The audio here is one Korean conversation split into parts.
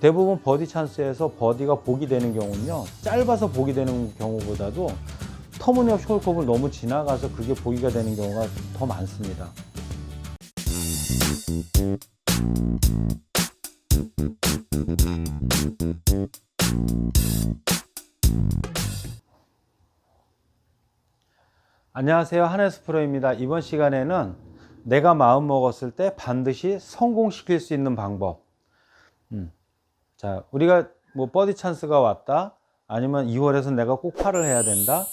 대부분 버디 찬스에서 버디가 보기 되는 경우는요, 짧아서 보기 되는 경우보다도 터무니없이 홀컵을 너무 지나가서 그게 보기가 되는 경우가 더 많습니다. 안녕하세요, 한혜수 프로입니다. 이번 시간에는 내가 마음 먹었을 때 반드시 성공시킬 수 있는 방법. 자, 우리가 뭐 버디 찬스가 왔다, 아니면 2홀에서 내가 꼭 파를 해야 된다,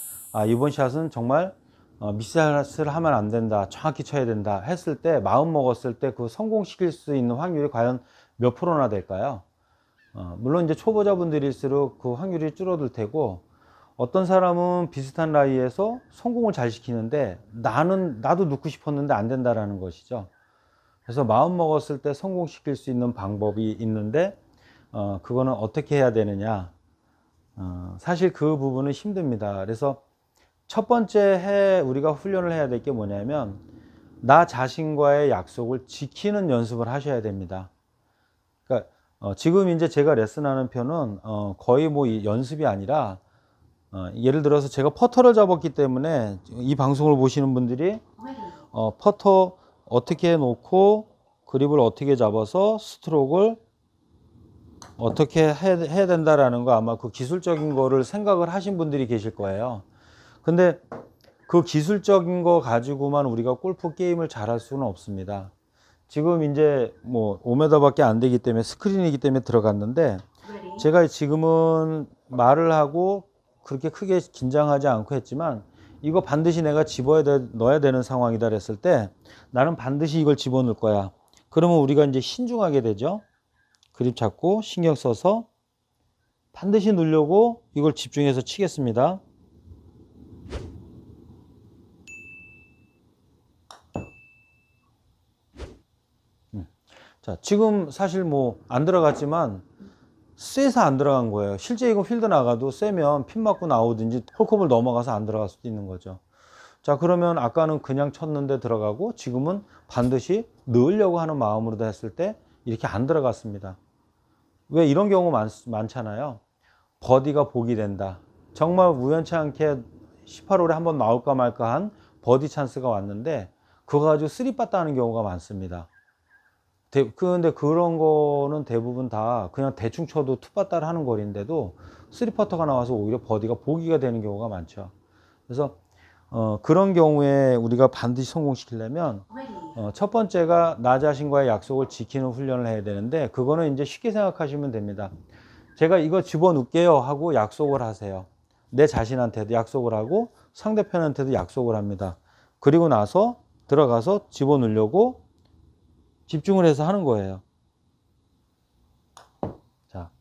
이번 샷은 정말 미스샷을 하면 안 된다, 정확히 쳐야 된다 했을 때, 마음 먹었을 때 그 성공시킬 수 있는 확률이 과연 몇 프로나 될까요? 물론 이제 초보자분들일수록 그 확률이 줄어들 테고, 어떤 사람은 비슷한 라이에서 성공을 잘 시키는데 나도 넣고 싶었는데 안 된다라는 것이죠. 그래서 마음 먹었을 때 성공시킬 수 있는 방법이 있는데, 그거는 어떻게 해야 되느냐. 사실 그 부분은 힘듭니다. 그래서 첫 번째 우리가 훈련을 해야 될 게 뭐냐면, 나 자신과의 약속을 지키는 연습을 하셔야 됩니다. 그러니까 지금 이제 제가 레슨하는 편은 거의 뭐 연습이 아니라, 예를 들어서 제가 퍼터를 잡았기 때문에 이 방송을 보시는 분들이 퍼터 어떻게 놓고 그립을 어떻게 잡아서 스트로크를 어떻게 해야 된다라는 거, 아마 그 기술적인 거를 생각을 하신 분들이 계실 거예요. 근데 그 기술적인 거 가지고만 우리가 골프 게임을 잘할 수는 없습니다. 지금 이제 뭐 5m밖에 안 되기 때문에, 스크린이기 때문에 들어갔는데, 제가 지금은 말을 하고 그렇게 크게 긴장하지 않고 했지만, 이거 반드시 내가 넣어야 되는 상황이다 그랬을 때 나는 반드시 이걸 집어넣을 거야. 그러면 우리가 이제 신중하게 되죠. 그립 잡고 신경 써서 반드시 넣으려고 이걸 집중해서 치겠습니다. 자, 지금 사실 뭐 안 들어갔지만 쎄서 안 들어간 거예요. 실제 이거 필드 나가도 쎄면 핀 맞고 나오든지 홀컵을 넘어가서 안 들어갈 수도 있는 거죠. 자, 그러면 아까는 그냥 쳤는데 들어가고, 지금은 반드시 넣으려고 하는 마음으로 했을 때 이렇게 안 들어갔습니다. 왜 이런 경우 많잖아요. 버디가 보기 된다. 정말 우연치 않게 18홀에 한번 나올까 말까 한 버디 찬스가 왔는데 그거 가지고 쓰리 빠따하는 경우가 많습니다. 근데 그런 거는 대부분 다 그냥 대충 쳐도 투빠따를 하는 거리인데도 쓰리 퍼터가 나와서 오히려 버디가 보기가 되는 경우가 많죠. 그래서 그런 경우에 우리가 반드시 성공시키려면, 첫 번째가 나 자신과의 약속을 지키는 훈련을 해야 되는데, 그거는 이제 쉽게 생각하시면 됩니다. 제가 이거 집어넣을게요 하고 약속을 하세요. 내 자신한테도 약속을 하고 상대편한테도 약속을 합니다. 그리고 나서 들어가서 집어넣으려고 집중을 해서 하는 거예요. 자,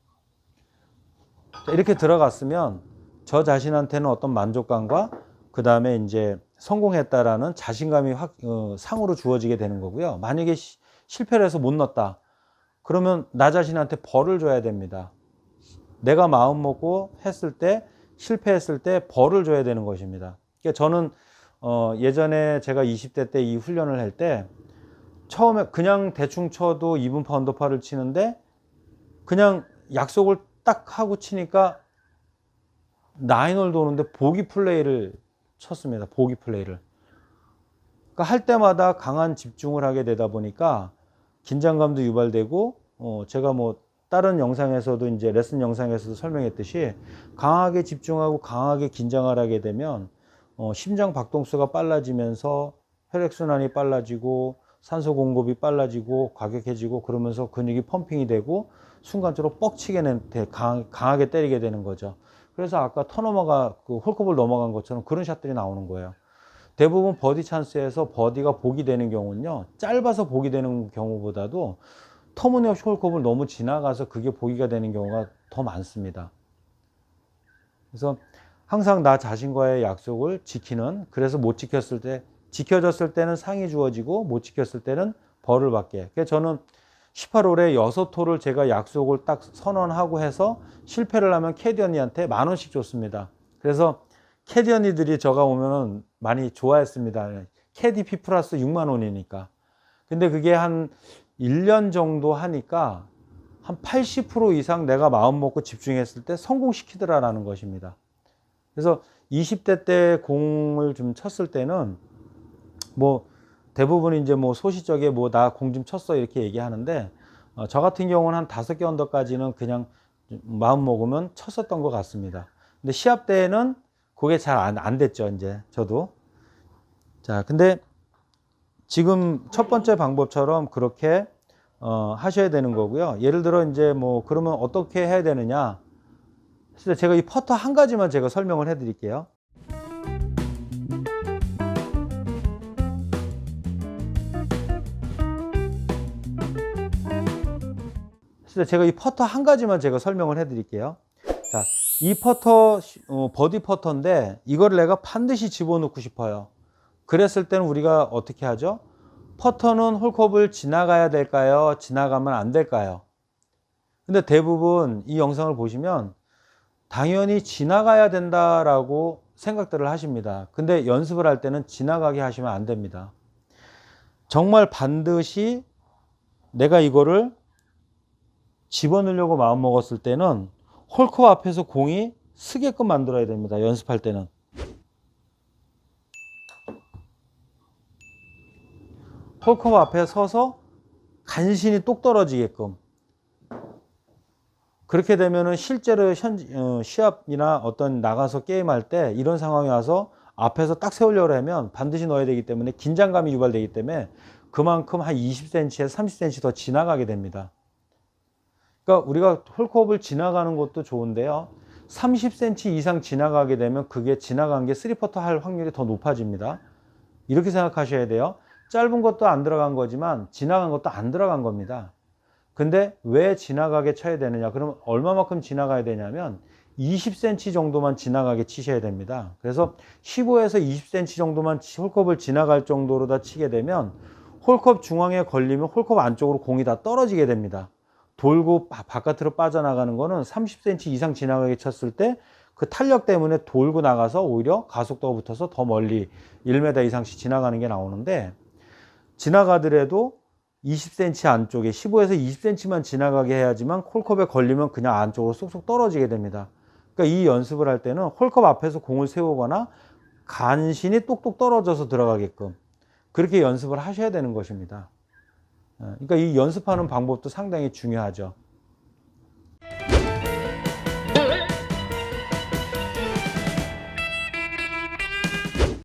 이렇게 들어갔으면 저 자신한테는 어떤 만족감과 그 다음에 이제 성공했다라는 자신감이 상으로 주어지게 되는 거고요. 만약에 실패를 해서 못 넣었다, 그러면 나 자신한테 벌을 줘야 됩니다. 내가 마음 먹고 했을 때, 실패했을 때 벌을 줘야 되는 것입니다. 그러니까 저는 예전에 제가 20대 때 이 훈련을 할 때, 처음에 그냥 대충 쳐도 2분파 언더파를 치는데, 그냥 약속을 딱 하고 치니까 9홀 도는데 보기 플레이를 쳤습니다. 보기 플레이를. 그러니까 할 때마다 강한 집중을 하게 되다 보니까 긴장감도 유발되고, 제가 뭐 다른 영상에서도 이제 레슨 영상에서도 설명했듯이, 강하게 집중하고 강하게 긴장을 하게 되면 심장 박동수가 빨라지면서 혈액순환이 빨라지고 산소 공급이 빨라지고 과격해지고, 그러면서 근육이 펌핑이 되고 순간적으로 뻑치게 강하게 때리게 되는 거죠. 그래서 아까 턴오버가 그 홀컵을 넘어간 것처럼 그런 샷들이 나오는 거예요. 대부분 버디 찬스에서 버디가 보기 되는 경우는요, 짧아서 보기 되는 경우보다도 터무니없이 홀컵을 너무 지나가서 그게 보기가 되는 경우가 더 많습니다. 그래서 항상 나 자신과의 약속을 지키는, 그래서 못 지켰을 때, 지켜졌을 때는 상이 주어지고 못 지켰을 때는 벌을 받게. 그래서 저는 18홀에 6홀을 제가 약속을 딱 선언하고 해서 실패를 하면 캐디 언니한테 10,000원씩 줬습니다. 그래서 캐디 언니들이 저가 오면은 많이 좋아했습니다. 캐디피 플러스 6만 원이니까. 근데 그게 한 1년 정도 하니까 한 80% 이상 내가 마음 먹고 집중했을 때 성공시키더라라는 것입니다. 그래서 20대 때 공을 좀 쳤을 때는 뭐 대부분 이제 뭐 소시적에 뭐 나 공 좀 쳤어 이렇게 얘기하는데 저 같은 경우는 한 5개 언더까지는 그냥 마음 먹으면 쳤었던 것 같습니다. 근데 시합 때에는 그게 잘 안 됐죠, 이제 저도. 자, 근데 지금 첫 번째 방법처럼 그렇게 하셔야 되는 거고요. 예를 들어 이제 뭐 그러면 어떻게 해야 되느냐? 제가 이 퍼터 한 가지만 제가 설명을 해 드릴게요. 제가 이 퍼터 한 가지만 제가 설명을 해 드릴게요. 자, 이 퍼터 버디 퍼터인데 이걸 내가 반드시 집어넣고 싶어요. 그랬을 때는 우리가 어떻게 하죠? 퍼터는 홀컵을 지나가야 될까요? 지나가면 안 될까요? 근데 대부분 이 영상을 보시면 당연히 지나가야 된다라고 생각들을 하십니다. 근데 연습을 할 때는 지나가게 하시면 안 됩니다. 정말 반드시 내가 이거를 집어넣으려고 마음 먹었을 때는 홀컵 앞에서 공이 쓰게끔 만들어야 됩니다. 연습할 때는. 홀컵 앞에 서서 간신히 똑 떨어지게끔. 그렇게 되면은 실제로 시합이나 어떤 나가서 게임할 때 이런 상황이 와서 앞에서 딱 세우려고 하면 반드시 넣어야 되기 때문에 긴장감이 유발되기 때문에 그만큼 한 20cm에서 30cm 더 지나가게 됩니다. 그러니까 우리가 홀컵을 지나가는 것도 좋은데요. 30cm 이상 지나가게 되면 그게 지나간 게 3퍼터 할 확률이 더 높아집니다. 이렇게 생각하셔야 돼요. 짧은 것도 안 들어간 거지만 지나간 것도 안 들어간 겁니다. 근데 왜 지나가게 쳐야 되느냐? 그럼 얼마만큼 지나가야 되냐면 20cm 정도만 지나가게 치셔야 됩니다. 그래서 15에서 20cm 정도만 홀컵을 지나갈 정도로 다 치게 되면 홀컵 중앙에 걸리면 홀컵 안쪽으로 공이 다 떨어지게 됩니다. 돌고 바깥으로 빠져나가는 거는 30cm 이상 지나가게 쳤을 때 그 탄력 때문에 돌고 나가서 오히려 가속도가 붙어서 더 멀리 1m 이상씩 지나가는 게 나오는데, 지나가더라도 20cm 안쪽에 15에서 20cm만 지나가게 해야지만 홀컵에 걸리면 그냥 안쪽으로 쏙쏙 떨어지게 됩니다. 그러니까 이 연습을 할 때는 홀컵 앞에서 공을 세우거나 간신히 똑똑 떨어져서 들어가게끔 그렇게 연습을 하셔야 되는 것입니다. 그러니까 이 연습하는 방법도 상당히 중요하죠.